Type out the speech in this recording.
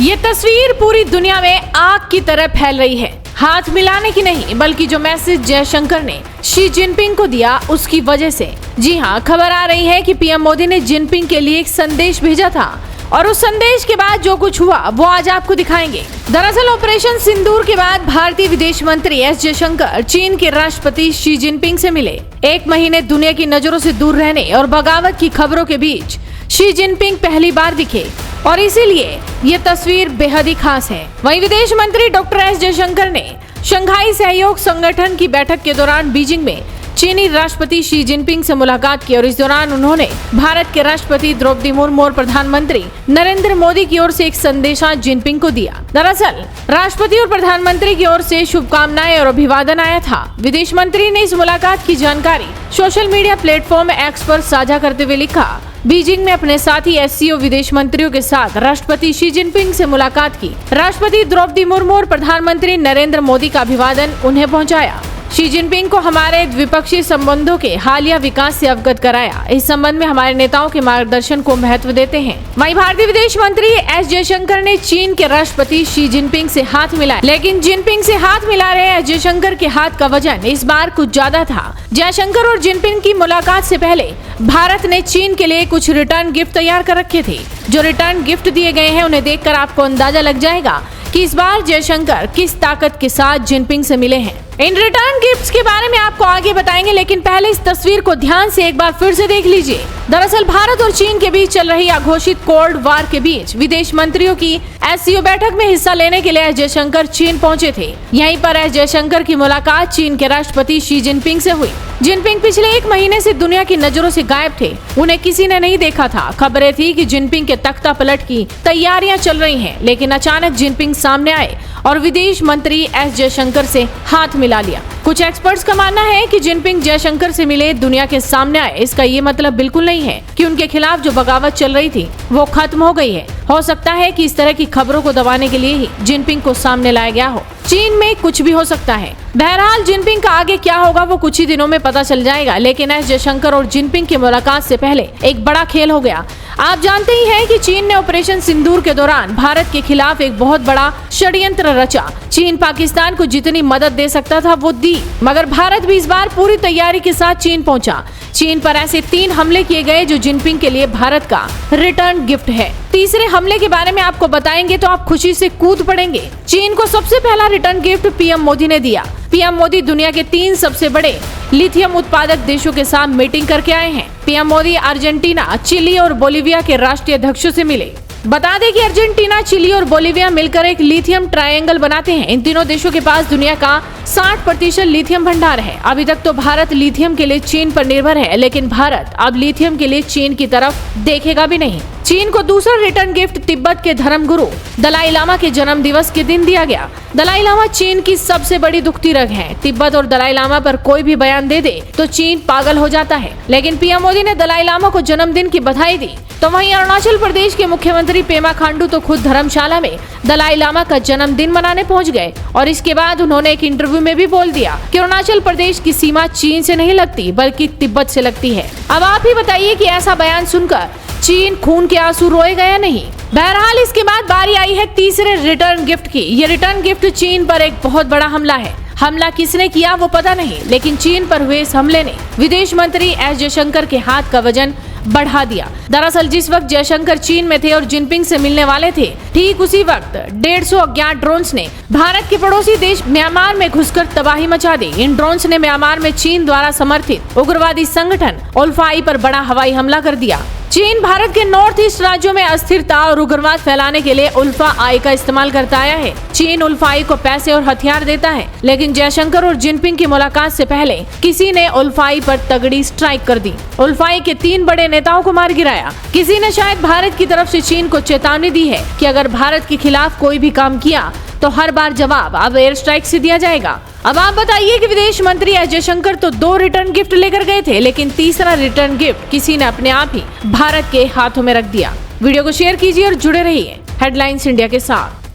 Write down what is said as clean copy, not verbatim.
ये तस्वीर पूरी दुनिया में आग की तरह फैल रही है। हाथ मिलाने की नहीं, बल्कि जो मैसेज जयशंकर ने शी जिनपिंग को दिया उसकी वजह से। जी हाँ, खबर आ रही है कि पीएम मोदी ने जिनपिंग के लिए एक संदेश भेजा था और उस संदेश के बाद जो कुछ हुआ वो आज आपको दिखाएंगे। दरअसल ऑपरेशन सिंदूर के बाद भारतीय विदेश मंत्री एस जयशंकर चीन के राष्ट्रपति शी जिनपिंग से मिले। एक महीने दुनिया की नजरों से दूर रहने और बगावत की खबरों के बीच शी जिनपिंग पहली बार दिखे और इसीलिए ये तस्वीर बेहद ही खास है। वहीं विदेश मंत्री डॉक्टर एस जयशंकर ने शंघाई सहयोग संगठन की बैठक के दौरान बीजिंग में चीनी राष्ट्रपति शी जिनपिंग से मुलाकात की और इस दौरान उन्होंने भारत के राष्ट्रपति द्रौपदी मुर्मू और प्रधानमंत्री नरेंद्र मोदी की ओर से एक संदेशा जिनपिंग को दिया। दरअसल राष्ट्रपति और प्रधानमंत्री की ओर से शुभकामनाएं और अभिवादन आया था। विदेश मंत्री ने इस मुलाकात की जानकारी सोशल मीडिया प्लेटफॉर्म एक्स पर साझा करते हुए लिखा, बीजिंग में अपने साथी एससीओ विदेश मंत्रियों के साथ राष्ट्रपति शी जिनपिंग से मुलाकात की। राष्ट्रपति द्रौपदी मुर्मू और प्रधानमंत्री नरेंद्र मोदी का अभिवादन उन्हें पहुंचाया। शी जिनपिंग को हमारे द्विपक्षीय संबंधों के हालिया विकास से अवगत कराया। इस संबंध में हमारे नेताओं के मार्गदर्शन को महत्व देते हैं। वहीं भारतीय विदेश मंत्री एस जयशंकर ने चीन के राष्ट्रपति शी जिनपिंग से हाथ मिलाया, लेकिन जिनपिंग से हाथ मिला रहे एस जयशंकर के हाथ का वजन इस बार कुछ ज्यादा था। जयशंकर और जिनपिंग की मुलाकात से पहले भारत ने चीन के लिए कुछ रिटर्न गिफ्ट तैयार कर रखे थे। जो रिटर्न गिफ्ट दिए गए हैं उन्हें देखकर आपको अंदाजा लग जाएगा कि इस बार जयशंकर किस ताकत के साथ जिनपिंग से मिले हैं। इन रिटर्न गिफ्ट्स के बारे में आपको आगे बताएंगे, लेकिन पहले इस तस्वीर को ध्यान से एक बार फिर से देख लीजिए। दरअसल भारत और चीन के बीच चल रही अघोषित कोल्ड वार के बीच विदेश मंत्रियों की एससीओ बैठक में हिस्सा लेने के लिए एस जयशंकर चीन पहुंचे थे। यहीं पर एस जयशंकर की मुलाकात चीन के राष्ट्रपति शी जिनपिंग से हुई। जिनपिंग पिछले एक महीने से दुनिया की नजरों से गायब थे, उन्हें किसी ने नहीं देखा था। खबरें थी कि जिनपिंग के तख्ता पलट की तैयारियां चल रही हैं, लेकिन अचानक जिनपिंग सामने आए और विदेश मंत्री एस जयशंकर से हाथ मिला लिया। कुछ एक्सपर्ट्स का मानना है कि जिनपिंग जयशंकर से मिले, दुनिया के सामने आए, इसका ये मतलब बिल्कुल नहीं है कि उनके खिलाफ जो बगावत चल रही थी वो खत्म हो गई है। हो सकता है कि इस तरह की खबरों को दबाने के लिए ही जिनपिंग को सामने लाया गया हो। चीन में कुछ भी हो सकता है। बहरहाल जिनपिंग का आगे क्या होगा वो कुछ ही दिनों में पता चल जाएगा, लेकिन एस जयशंकर और जिनपिंग की मुलाकात से पहले एक बड़ा खेल हो गया। आप जानते ही हैं कि चीन ने ऑपरेशन सिंदूर के दौरान भारत के खिलाफ एक बहुत बड़ा षड्यंत्र रचा। चीन पाकिस्तान को जितनी मदद दे सकता था वो दी, मगर भारत भी इस बार पूरी तैयारी के साथ चीन पहुंचा। चीन पर ऐसे 3 हमले किए गए जो जिनपिंग के लिए भारत का रिटर्न गिफ्ट है। तीसरे हमले के बारे में आपको बताएंगे तो आप खुशी से कूद पड़ेंगे। चीन को सबसे पहला रिटर्न गिफ्ट पीएम मोदी ने दिया। पीएम मोदी दुनिया के 3 सबसे बड़े लिथियम उत्पादक देशों के साथ मीटिंग करके आए हैं। पीएम मोदी अर्जेंटीना, चिली और बोलीविया के राष्ट्रीय अध्यक्षों से मिले। बता दें कि अर्जेंटीना, चिली और बोलीविया मिलकर एक लिथियम ट्रायंगल बनाते हैं। इन तीनों देशों के पास दुनिया का 60% लिथियम भंडार है। अभी तक तो भारत लिथियम के लिए चीन पर निर्भर है, लेकिन भारत अब लिथियम के लिए चीन की तरफ देखेगा भी नहीं। चीन को दूसरा रिटर्न गिफ्ट तिब्बत के धर्मगुरु दलाई लामा के जन्म दिवस के दिन दिया गया। दलाई लामा चीन की सबसे बड़ी दुखती रग है। तिब्बत और दलाई लामा पर कोई भी बयान दे दे तो चीन पागल हो जाता है, लेकिन पीएम मोदी ने दलाई लामा को जन्मदिन की बधाई दी। तो वहीं अरुणाचल प्रदेश के मुख्यमंत्री पेमा खांडू तो खुद धर्मशाला में दलाई लामा का जन्मदिन मनाने पहुंच गए और इसके बाद उन्होंने एक इंटरव्यू में भी बोल दिया कि अरुणाचल प्रदेश की सीमा चीन से नहीं लगती बल्कि तिब्बत से लगती है। अब आप ही बताइए कि ऐसा बयान सुनकर चीन खून के आंसू रोएगा या नहीं। बहरहाल इसके बाद बारी आई है तीसरे रिटर्न गिफ्ट की। ये रिटर्न गिफ्ट चीन पर एक बहुत बड़ा हमला है। हमला किसने किया वो पता नहीं, लेकिन चीन पर हुए इस हमले ने विदेश मंत्री एस जयशंकर के हाथ का वजन बढ़ा दिया। दरअसल जिस वक्त जयशंकर चीन में थे और जिनपिंग से मिलने वाले थे, ठीक उसी वक्त 150 अज्ञात ड्रोन्स ने भारत के पड़ोसी देश म्यांमार में घुसकर तबाही मचा दी। इन ड्रोन्स ने म्यांमार में चीन द्वारा समर्थित उग्रवादी संगठन उल्फा-आई पर बड़ा हवाई हमला कर दिया। चीन भारत के नॉर्थ ईस्ट राज्यों में अस्थिरता और उग्रवाद फैलाने के लिए उल्फा-आई का इस्तेमाल करता आया है। चीन उल्फा-आई को पैसे और हथियार देता है, लेकिन जयशंकर और जिनपिंग की मुलाकात से पहले किसी ने उल्फा-आई पर तगड़ी स्ट्राइक कर दी। उल्फा-आई के 3 बड़े नेताओं को मार गिराया। किसी ने शायद भारत की तरफ से चीन को चेतावनी दी है कि अगर भारत के खिलाफ कोई भी काम किया तो हर बार जवाब अब एयर स्ट्राइक से दिया जाएगा। अब आप बताइए कि विदेश मंत्री एस जयशंकर तो 2 रिटर्न गिफ्ट लेकर गए थे, लेकिन तीसरा रिटर्न गिफ्ट किसी ने अपने आप ही भारत के हाथों में रख दिया। वीडियो को शेयर कीजिए और जुड़े रहिए हेडलाइंस इंडिया के साथ।